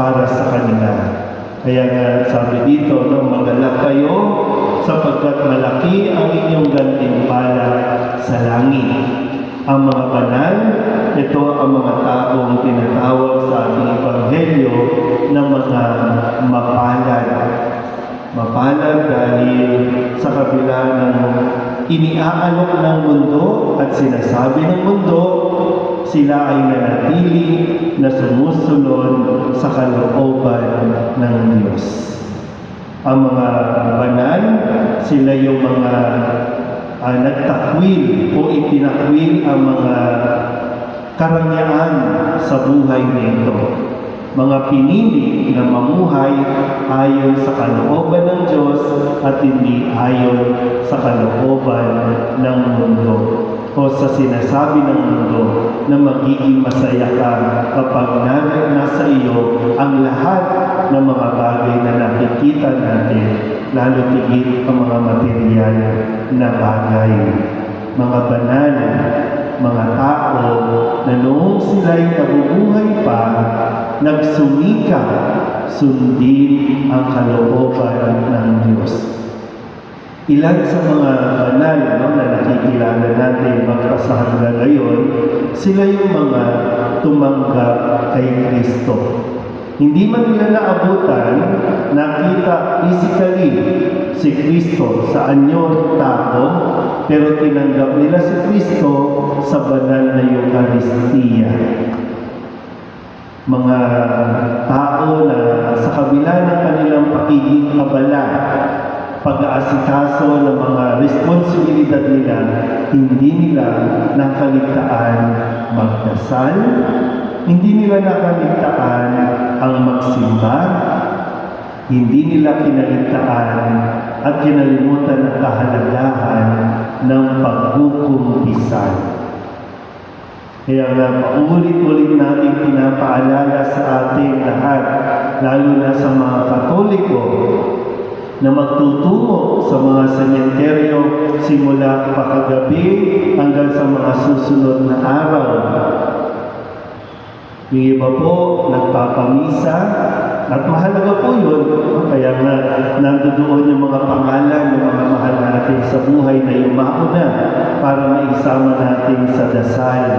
para sa kanila. Kaya nga sabi dito, no, magalak kayo sapagkat malaki ang inyong gantimpala sa langit. Ang mga banal, ito ang mga taong tinatawag sa ating Ebanghelyo na mga mapalad. Mapalad dahil sa kabila ng iniaalok ng mundo at sinasabi ng mundo, sila ay nanatili na sumusunod sa kalooban ng Diyos. Ang mga banal, sila yung mga nagtakwil o itinakwil ang mga karangyaan sa buhay nito. Mga pinili na mamuhay ayon sa kalooban ng Diyos at hindi ayon sa kalooban ng mundo o sa sinasabi ng mundo na magiging masaya ka kapag nasa iyo ang lahat ng mga bagay na nakikita natin, lalo tigit ang mga material na bagay. Mga banal, mga tao na noong sila'y nabubuhay pa, nagsumika sundin ang kalooban ng Diyos. Ilan sa mga banal na nakikilala natin magpasahanggang ngayon, sila yung mga tumanggap kay Kristo. Hindi man nila naabutan, nakita physically si Kristo sa anyong tao, pero tinanggap nila si Kristo sa banal na Eucharistia. Mga tao na sa kabila ng kanilang pagiging abala, pag-aasikaso ng mga responsibilidad nila, hindi nila nakaligtaan magdasal, hindi nila nakaligtaan ang magsimba, hindi nila kinaligtaan at kinalimutan ang kahalagahan ng pagkukumpisan. Kaya nga, paulit-ulit natin pinapaalala sa ating lahat, lalo na sa mga Katoliko, na magtutungo sa mga sementeryo simula pakagabi hanggang sa mga susunod na araw. Yung iba po, nagpapamisa, at mahalaga po yun. Kaya nga, nandoon yung mga pangalan ng mga mahal natin sa buhay na yumauna para maisama natin sa dasal.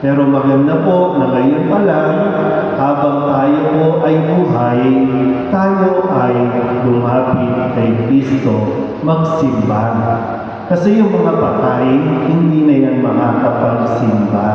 Pero maganda po na ngayon pa lang, habang tayo po ay buhay, tayo ay lumapit kay Kristo, magsimba. Kasi yung mga patay, hindi na yan makakapagsimba.